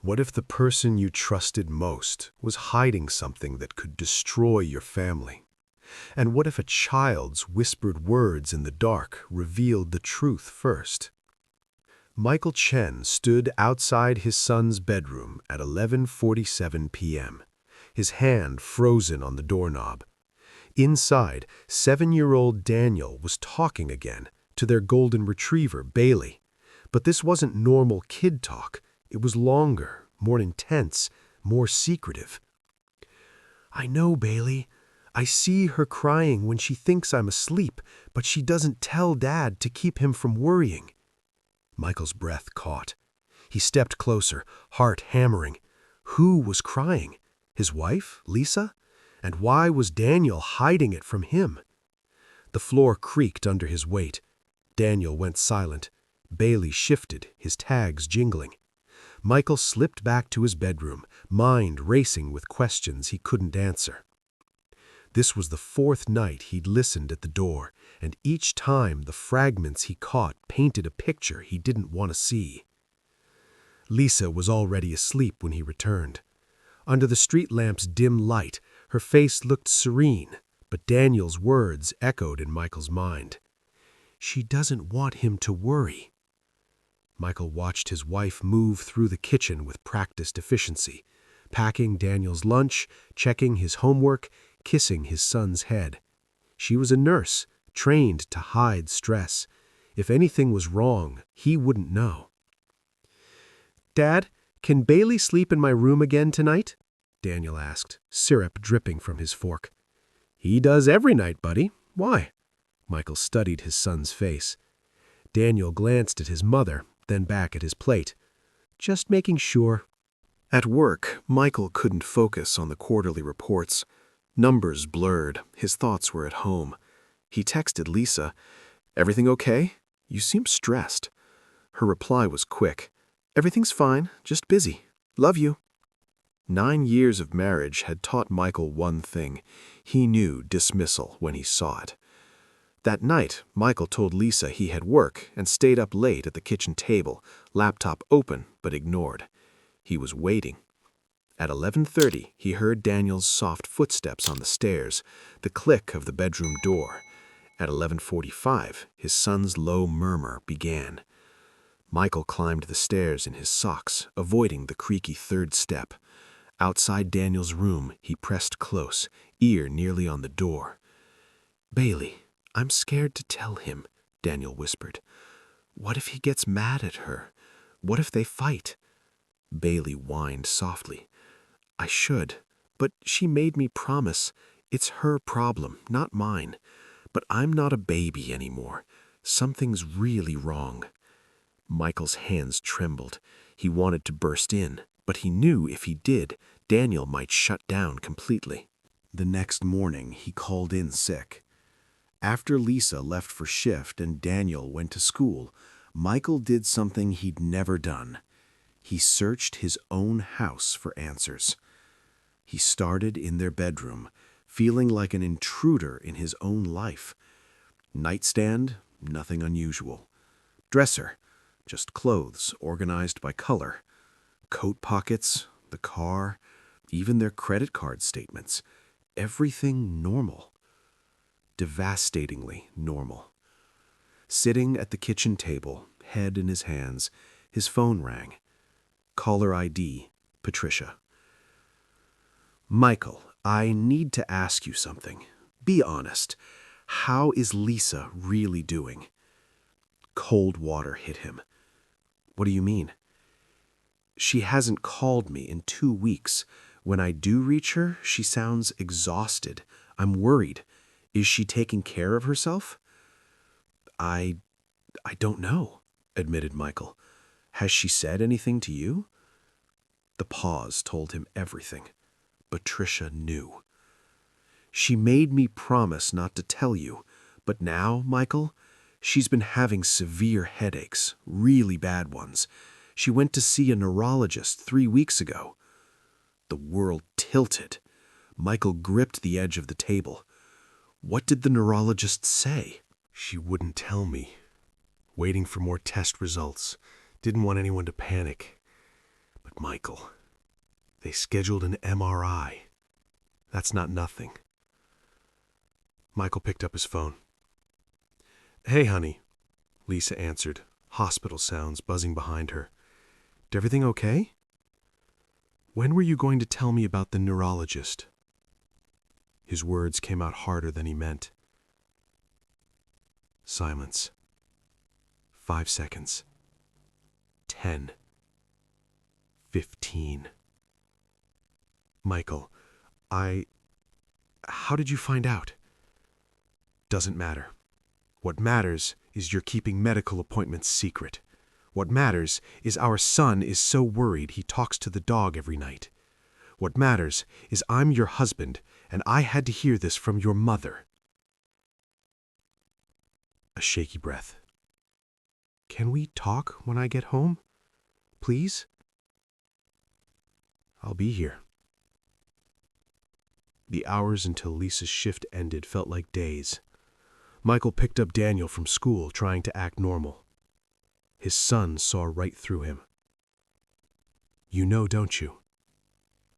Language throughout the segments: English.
What if the person you trusted most was hiding something that could destroy your family? And what if a child's whispered words in the dark revealed the truth first? Michael Chen stood outside his son's bedroom at 11:47 p.m., his hand frozen on the doorknob. Inside, 7-year-old Daniel was talking again to their golden retriever, Bailey. But this wasn't normal kid talk. It was longer, more intense, more secretive. "I know, Bailey. I see her crying when she thinks I'm asleep, but she doesn't tell Dad to keep him from worrying." Michael's breath caught. He stepped closer, heart hammering. Who was crying? His wife, Lisa? And why was Daniel hiding it from him? The floor creaked under his weight. Daniel went silent. Bailey shifted, his tags jingling. Michael slipped back to his bedroom, mind racing with questions he couldn't answer. This was the 4th night he'd listened at the door, and each time the fragments he caught painted a picture he didn't want to see. Lisa was already asleep when he returned. Under the street lamp's dim light, her face looked serene, but Daniel's words echoed in Michael's mind. "She doesn't want him to worry." Michael watched his wife move through the kitchen with practiced efficiency, packing Daniel's lunch, checking his homework, kissing his son's head. She was a nurse, trained to hide stress. If anything was wrong, he wouldn't know. "Dad, can Bailey sleep in my room again tonight?" Daniel asked, syrup dripping from his fork. "He does every night, buddy. Why?" Michael studied his son's face. Daniel glanced at his mother, then back at his plate. "Just making sure." At work, Michael couldn't focus on the quarterly reports. Numbers blurred. His thoughts were at home. He texted Lisa, "Everything okay? You seem stressed." Her reply was quick. "Everything's fine, just busy. Love you." 9 years of marriage had taught Michael one thing. He knew dismissal when he saw it. That night, Michael told Lisa he had work and stayed up late at the kitchen table, laptop open but ignored. He was waiting. At 11:30, he heard Daniel's soft footsteps on the stairs, the click of the bedroom door. At 11:45, his son's low murmur began. Michael climbed the stairs in his socks, avoiding the creaky 3rd step. Outside Daniel's room, he pressed close, ear nearly on the door. "Bailey, I'm scared to tell him," Daniel whispered. "What if he gets mad at her? What if they fight?" Bailey whined softly. "I should, but she made me promise. It's her problem, not mine. But I'm not a baby anymore. Something's really wrong." Michael's hands trembled. He wanted to burst in, but he knew if he did, Daniel might shut down completely. The next morning, he called in sick. After Lisa left for shift and Daniel went to school, Michael did something he'd never done. He searched his own house for answers. He started in their bedroom, feeling like an intruder in his own life. Nightstand, nothing unusual. Dresser, just clothes organized by color. Coat pockets, the car, even their credit card statements. Everything normal. Devastatingly normal. Sitting at the kitchen table, head in his hands, his phone rang. Caller ID, Patricia. "Michael, I need to ask you something. Be honest. How is Lisa really doing?" Cold water hit him. "What do you mean?" "She hasn't called me in 2 weeks. When I do reach her, she sounds exhausted. I'm worried. Is she taking care of herself?" I don't know," admitted Michael. "Has she said anything to you?" The pause told him everything. Patricia knew. "She made me promise not to tell you, but now, Michael, she's been having severe headaches, really bad ones. She went to see a neurologist 3 weeks ago." The world tilted. Michael gripped the edge of the table. What did the neurologist say? "She wouldn't tell me. Waiting for more test results. Didn't want anyone to panic. But Michael. They scheduled an MRI. That's not nothing. Michael picked up his phone. "Hey, honey," Lisa answered, hospital sounds buzzing behind her. "Everything okay? When were you going to tell me about the neurologist?" His words came out harder than he meant. Silence. 5 seconds. 10. 15. "Michael, how did you find out?" "Doesn't matter. What matters is you're keeping medical appointments secret. What matters is our son is so worried he talks to the dog every night. What matters is I'm your husband, and I had to hear this from your mother." A shaky breath. "Can we talk when I get home? Please?" "I'll be here." The hours until Lisa's shift ended felt like days. Michael picked up Daniel from school, trying to act normal. His son saw right through him. "You know, don't you?"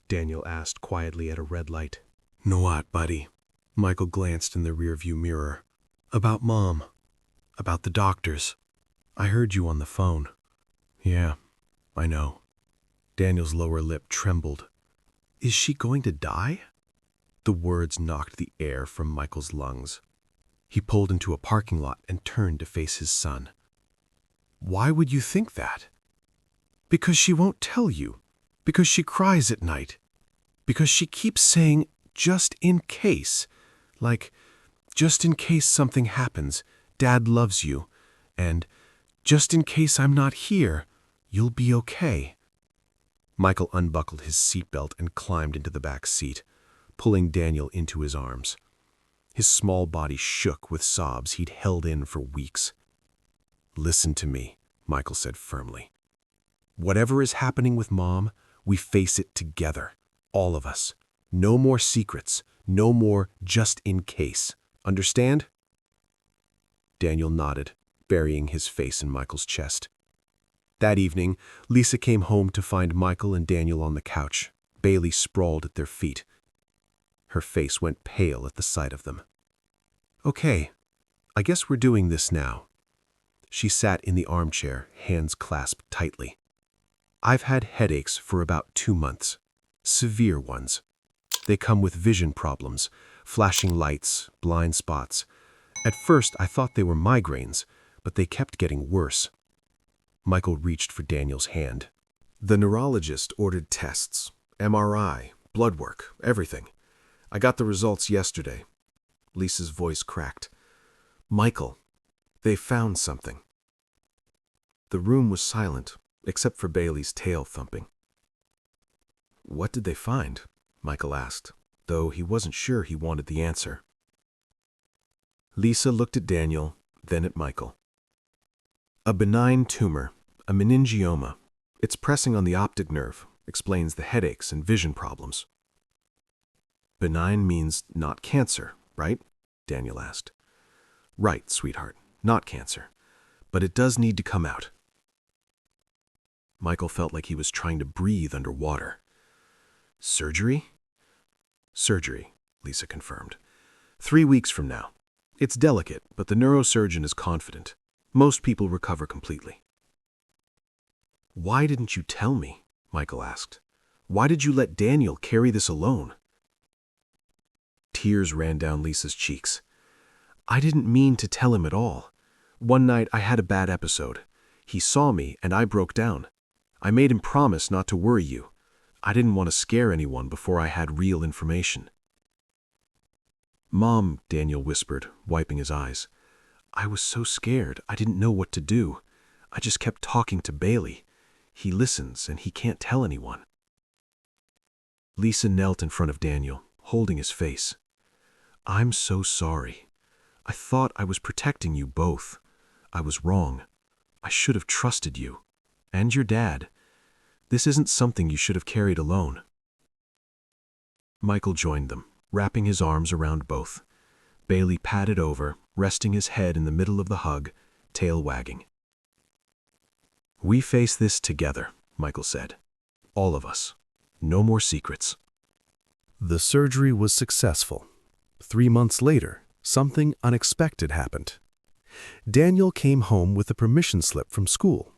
Daniel asked quietly at a red light. "Know what, buddy?" Michael glanced in the rearview mirror. "About Mom. About the doctors. I heard you on the phone." "Yeah, I know." Daniel's lower lip trembled. "Is she going to die?" The words knocked the air from Michael's lungs. He pulled into a parking lot and turned to face his son. "Why would you think that?" "Because she won't tell you. Because she cries at night. Because she keeps saying, 'just in case.' Like, 'just in case something happens, Dad loves you.' And, 'just in case I'm not here, you'll be okay.'" Michael unbuckled his seatbelt and climbed into the back seat, pulling Daniel into his arms. His small body shook with sobs he'd held in for weeks. "Listen to me," Michael said firmly. "Whatever is happening with Mom, we face it together, all of us. No more secrets, no more just in case. Understand?" Daniel nodded, burying his face in Michael's chest. That evening, Lisa came home to find Michael and Daniel on the couch, Bailey sprawled at their feet. Her face went pale at the sight of them. "Okay, I guess we're doing this now." She sat in the armchair, hands clasped tightly. "I've had headaches for about 2 months. Severe ones. They come with vision problems, flashing lights, blind spots. At first, I thought they were migraines, but they kept getting worse." Michael reached for Daniel's hand. "The neurologist ordered tests, MRI, blood work, everything. I got the results yesterday." Lisa's voice cracked. "Michael, they found something." The room was silent, except for Bailey's tail thumping. "What did they find?" Michael asked, though he wasn't sure he wanted the answer. Lisa looked at Daniel, then at Michael. "A benign tumor, a meningioma. It's pressing on the optic nerve, explains the headaches and vision problems." "Benign means not cancer, right?" Daniel asked. "Right, sweetheart, not cancer. But it does need to come out." Michael felt like he was trying to breathe underwater. "Surgery?" "Surgery," Lisa confirmed. 3 weeks from now. It's delicate, but the neurosurgeon is confident. Most people recover completely." "Why didn't you tell me?" Michael asked. "Why did you let Daniel carry this alone?" Tears ran down Lisa's cheeks. "I didn't mean to tell him at all. One night I had a bad episode. He saw me and I broke down. I made him promise not to worry you. I didn't want to scare anyone before I had real information." "Mom," Daniel whispered, wiping his eyes. "I was so scared, I didn't know what to do. I just kept talking to Bailey. He listens and he can't tell anyone." Lisa knelt in front of Daniel, holding his face. "I'm so sorry. I thought I was protecting you both. I was wrong. I should have trusted you. And your dad. This isn't something you should have carried alone." Michael joined them, wrapping his arms around both. Bailey padded over, resting his head in the middle of the hug, tail wagging. "We face this together," Michael said. all of us. No more secrets. The surgery was successful. 3 months later, something unexpected happened. Daniel came home with a permission slip from school.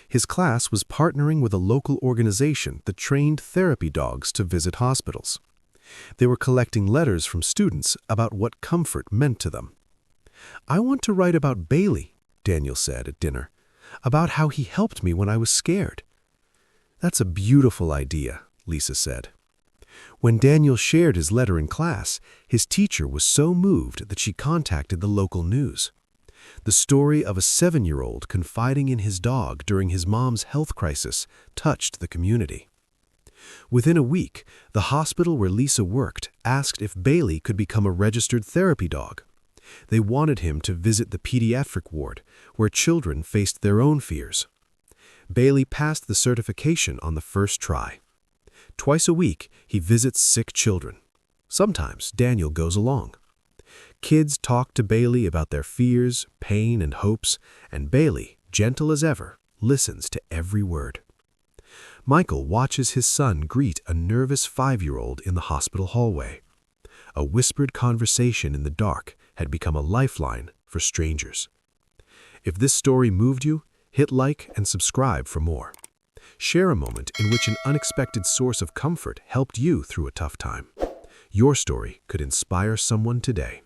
His class was partnering with a local organization that trained therapy dogs to visit hospitals. They were collecting letters from students about what comfort meant to them. "I want to write about Bailey," Daniel said at dinner, "about how he helped me when I was scared." "That's a beautiful idea," Lisa said. When Daniel shared his letter in class, his teacher was so moved that she contacted the local news. The story of a 7-year-old confiding in his dog during his mom's health crisis touched the community. Within a week, the hospital where Lisa worked asked if Bailey could become a registered therapy dog. They wanted him to visit the pediatric ward, where children faced their own fears. Bailey passed the certification on the first try. Twice a week, he visits sick children. Sometimes Daniel goes along. Kids talk to Bailey about their fears, pain, and hopes, and Bailey, gentle as ever, listens to every word. Michael watches his son greet a nervous 5-year-old in the hospital hallway. A whispered conversation in the dark had become a lifeline for strangers. If this story moved you, hit like and subscribe for more. Share a moment in which an unexpected source of comfort helped you through a tough time. Your story could inspire someone today.